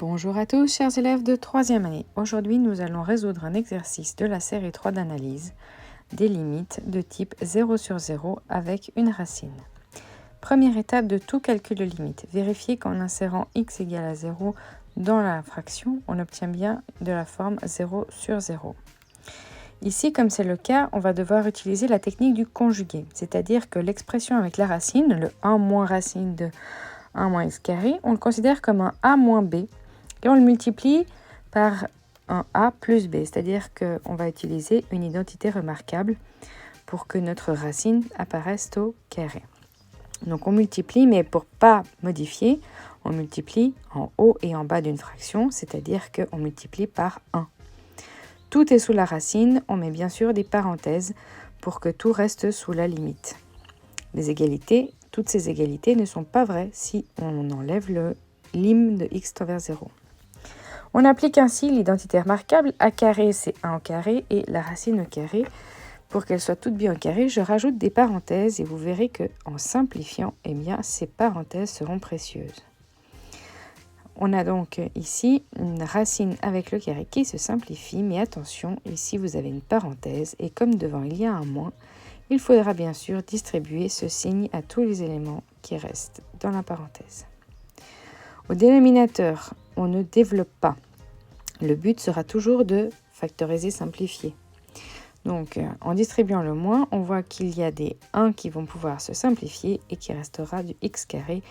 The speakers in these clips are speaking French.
Bonjour à tous, chers élèves de 3e année. Aujourd'hui, nous allons résoudre un exercice de la série 3 d'analyse des limites de type 0 sur 0 avec une racine. Première étape de tout calcul de limite. Vérifier qu'en insérant x égale à 0 dans la fraction, on obtient bien de la forme 0 sur 0. Ici, comme c'est le cas, on va devoir utiliser la technique du conjugué, c'est-à-dire que l'expression avec la racine, le 1 moins racine de 1 moins x carré, on le considère comme un a moins b, et on le multiplie par un a plus b, c'est-à-dire qu'on va utiliser une identité remarquable pour que notre racine apparaisse au carré. Donc on multiplie, mais pour ne pas modifier, on multiplie en haut et en bas d'une fraction, c'est-à-dire qu'on multiplie par 1. Tout est sous la racine, on met bien sûr des parenthèses pour que tout reste sous la limite. Les égalités, toutes ces égalités ne sont pas vraies si on enlève le lim de x tend vers 0. On applique ainsi l'identité remarquable. A carré, c'est 1 au carré, et la racine au carré. Pour qu'elle soit toute bien au carré, je rajoute des parenthèses et vous verrez qu'en simplifiant, eh bien, ces parenthèses seront précieuses. On a donc ici une racine avec le carré qui se simplifie, mais attention, ici vous avez une parenthèse et comme devant il y a un moins, il faudra bien sûr distribuer ce signe à tous les éléments qui restent dans la parenthèse. Au dénominateur, on ne développe pas. Le but sera toujours de factoriser, simplifier. Donc, en distribuant le moins, on voit qu'il y a des 1 qui vont pouvoir se simplifier et qu'il restera du x carré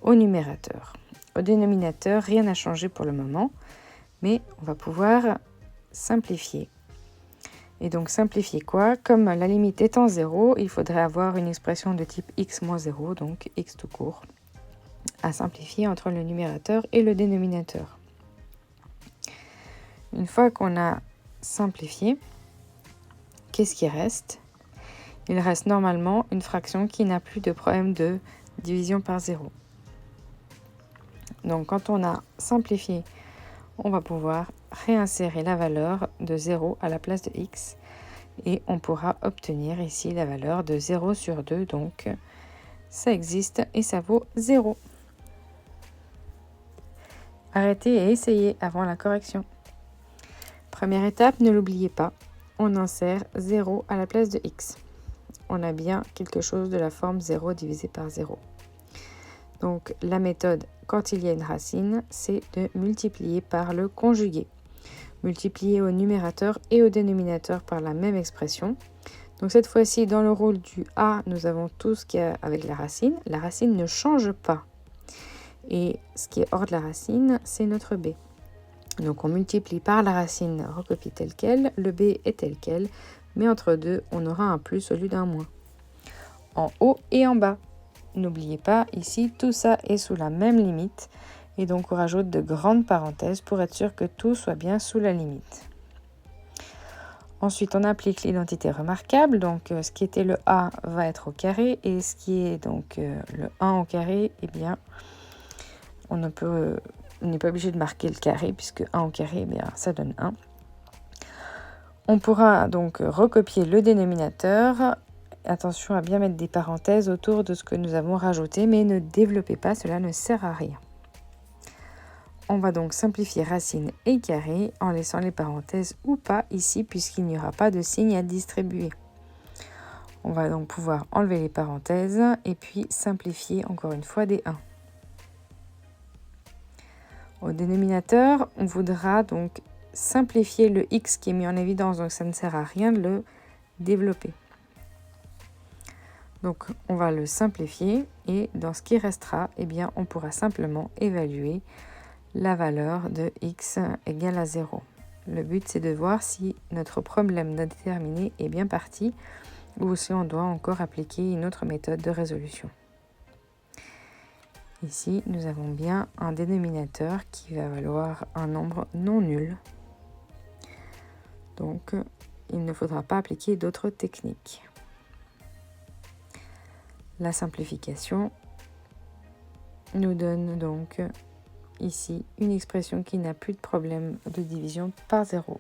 au numérateur. Au dénominateur, rien n'a changé pour le moment, mais on va pouvoir simplifier. Et donc, simplifier quoi? Comme la limite étant 0, il faudrait avoir une expression de type x moins 0, donc x tout court, à simplifier entre le numérateur et le dénominateur. Une fois qu'on a simplifié, qu'est-ce qui reste? Il reste normalement une fraction qui n'a plus de problème de division par 0. Donc quand on a simplifié, on va pouvoir réinsérer la valeur de 0 à la place de x et on pourra obtenir ici la valeur de 0 sur 2. Donc ça existe et ça vaut 0. Arrêtez et essayez avant la correction. Première étape, ne l'oubliez pas, on insère 0 à la place de x. On a bien quelque chose de la forme 0 divisé par 0. Donc la méthode, quand il y a une racine, c'est de multiplier par le conjugué. Multiplier au numérateur et au dénominateur par la même expression. Donc cette fois-ci, dans le rôle du a, nous avons tout ce qu'il y a avec la racine. La racine ne change pas. Et ce qui est hors de la racine, c'est notre b. Donc on multiplie par la racine recopiée telle quelle, le b est tel quel, mais entre deux, on aura un plus au lieu d'un moins. En haut et en bas. N'oubliez pas, ici, tout ça est sous la même limite, et donc on rajoute de grandes parenthèses pour être sûr que tout soit bien sous la limite. Ensuite, on applique l'identité remarquable, donc ce qui était le a va être au carré, et ce qui est donc le 1 au carré, eh bien, on n'est pas obligé de marquer le carré, puisque 1 au carré, eh bien, ça donne 1. On pourra donc recopier le dénominateur. Attention à bien mettre des parenthèses autour de ce que nous avons rajouté, mais ne développez pas, cela ne sert à rien. On va donc simplifier racine et carré en laissant les parenthèses ou pas ici, puisqu'il n'y aura pas de signe à distribuer. On va donc pouvoir enlever les parenthèses et puis simplifier encore une fois des 1. Au dénominateur, on voudra donc simplifier le x qui est mis en évidence, donc ça ne sert à rien de le développer. Donc on va le simplifier et dans ce qui restera, eh bien, on pourra simplement évaluer la valeur de x égale à 0. Le but c'est de voir si notre problème déterminé est bien parti ou si on doit encore appliquer une autre méthode de résolution. Ici, nous avons bien un dénominateur qui va valoir un nombre non nul. Donc, il ne faudra pas appliquer d'autres techniques. La simplification nous donne donc ici une expression qui n'a plus de problème de division par 0.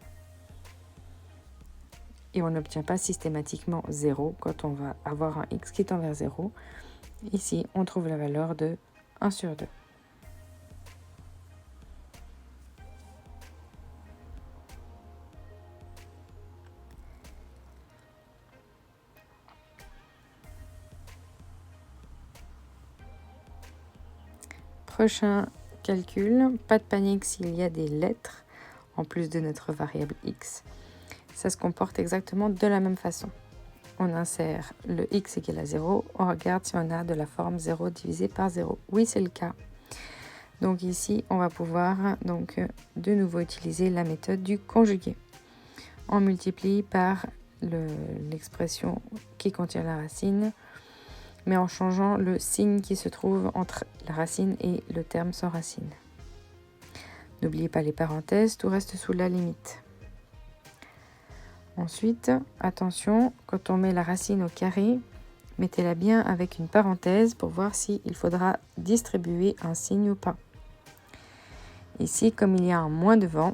Et on n'obtient pas systématiquement 0 quand on va avoir un x qui tend vers 0. Ici, on trouve la valeur de 1 sur 2. Prochain calcul, pas de panique s'il y a des lettres en plus de notre variable x. Ça se comporte exactement de la même façon. On insère le x égale à 0, on regarde si on a de la forme 0 divisé par 0. Oui, c'est le cas. Donc ici, on va pouvoir donc de nouveau utiliser la méthode du conjugué. On multiplie par l'expression qui contient la racine, mais en changeant le signe qui se trouve entre la racine et le terme sans racine. N'oubliez pas les parenthèses, tout reste sous la limite. Ensuite, attention, quand on met la racine au carré, mettez-la bien avec une parenthèse pour voir s'il faudra distribuer un signe ou pas. Ici, comme il y a un moins devant,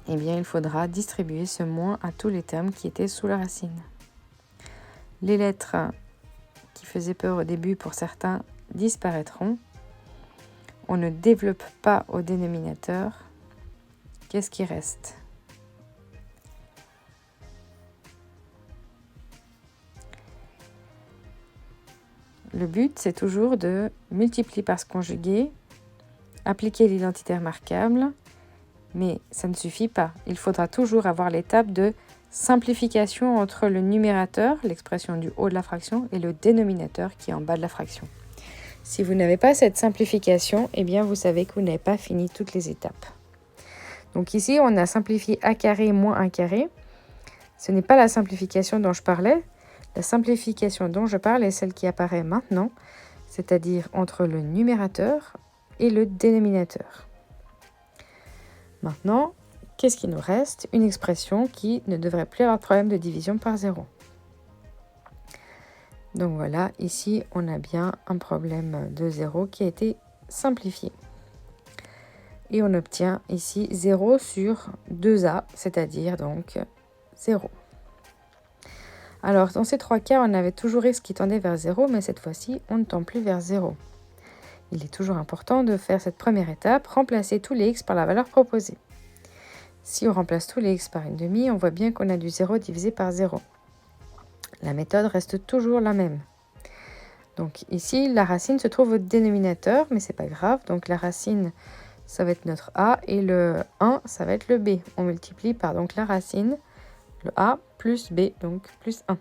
eh bien, il faudra distribuer ce moins à tous les termes qui étaient sous la racine. Les lettres qui faisaient peur au début pour certains disparaîtront. On ne développe pas au dénominateur. Qu'est-ce qui reste ? Le but, c'est toujours de multiplier par ce conjugué, appliquer l'identitaire marquable, mais ça ne suffit pas. Il faudra toujours avoir l'étape de simplification entre le numérateur, l'expression du haut de la fraction, et le dénominateur qui est en bas de la fraction. Si vous n'avez pas cette simplification, eh bien vous savez que vous n'avez pas fini toutes les étapes. Donc ici, on a simplifié a carré moins 1 carré. Ce n'est pas la simplification dont je parlais. La simplification dont je parle est celle qui apparaît maintenant, c'est-à-dire entre le numérateur et le dénominateur. Maintenant, qu'est-ce qui nous reste ? Une expression qui ne devrait plus avoir de problème de division par 0. Donc voilà, ici, on a bien un problème de 0 qui a été simplifié. Et on obtient ici 0 sur 2a, c'est-à-dire donc 0. Alors, dans ces trois cas, on avait toujours x qui tendait vers 0, mais cette fois-ci, on ne tend plus vers 0. Il est toujours important de faire cette première étape, remplacer tous les x par la valeur proposée. Si on remplace tous les x par une demi, on voit bien qu'on a du 0 divisé par 0. La méthode reste toujours la même. Donc ici, la racine se trouve au dénominateur, mais c'est pas grave. Donc la racine, ça va être notre a, et le 1, ça va être le b. On multiplie par donc la racine, le a plus b, donc plus 1.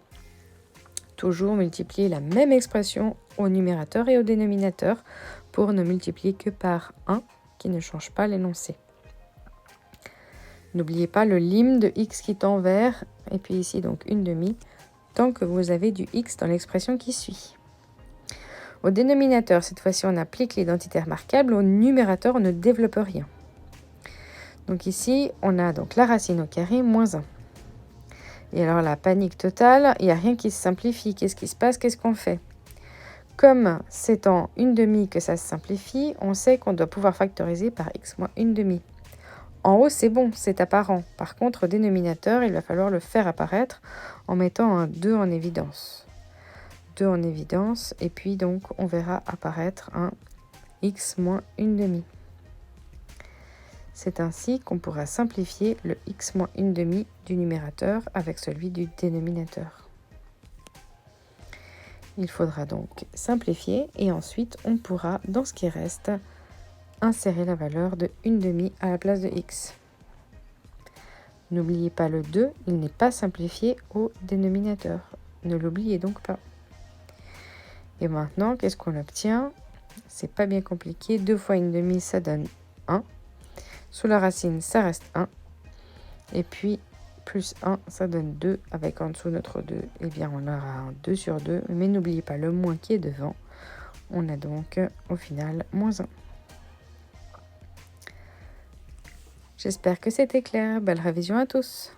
Toujours multiplier la même expression au numérateur et au dénominateur pour ne multiplier que par 1 qui ne change pas l'énoncé. N'oubliez pas le lim de x qui tend vers, et puis ici donc une demi, tant que vous avez du x dans l'expression qui suit. Au dénominateur, cette fois-ci, on applique l'identitaire marquable. Au numérateur, on ne développe rien. Donc ici, on a donc la racine au carré moins 1. Et alors, la panique totale, il n'y a rien qui se simplifie. Qu'est-ce qui se passe? Qu'est-ce qu'on fait? Comme c'est en une demi que ça se simplifie, on sait qu'on doit pouvoir factoriser par x moins une demi. En haut, c'est bon, c'est apparent. Par contre, au dénominateur, il va falloir le faire apparaître en mettant un 2 en évidence. 2 en évidence, et puis donc on verra apparaître un x moins une demi. C'est ainsi qu'on pourra simplifier le x moins une demi du numérateur avec celui du dénominateur. Il faudra donc simplifier et ensuite on pourra, dans ce qui reste, insérer la valeur de une demi à la place de x. N'oubliez pas le 2, il n'est pas simplifié au dénominateur. Ne l'oubliez donc pas. Et maintenant, qu'est-ce qu'on obtient? C'est pas bien compliqué. 2 fois une demi, ça donne 1. Sous la racine, ça reste 1. Et puis, plus 1, ça donne 2. Avec en dessous notre 2, eh bien, on aura un 2 sur 2. Mais n'oubliez pas le moins qui est devant. On a donc, au final, moins 1. J'espère que c'était clair. Belle révision à tous.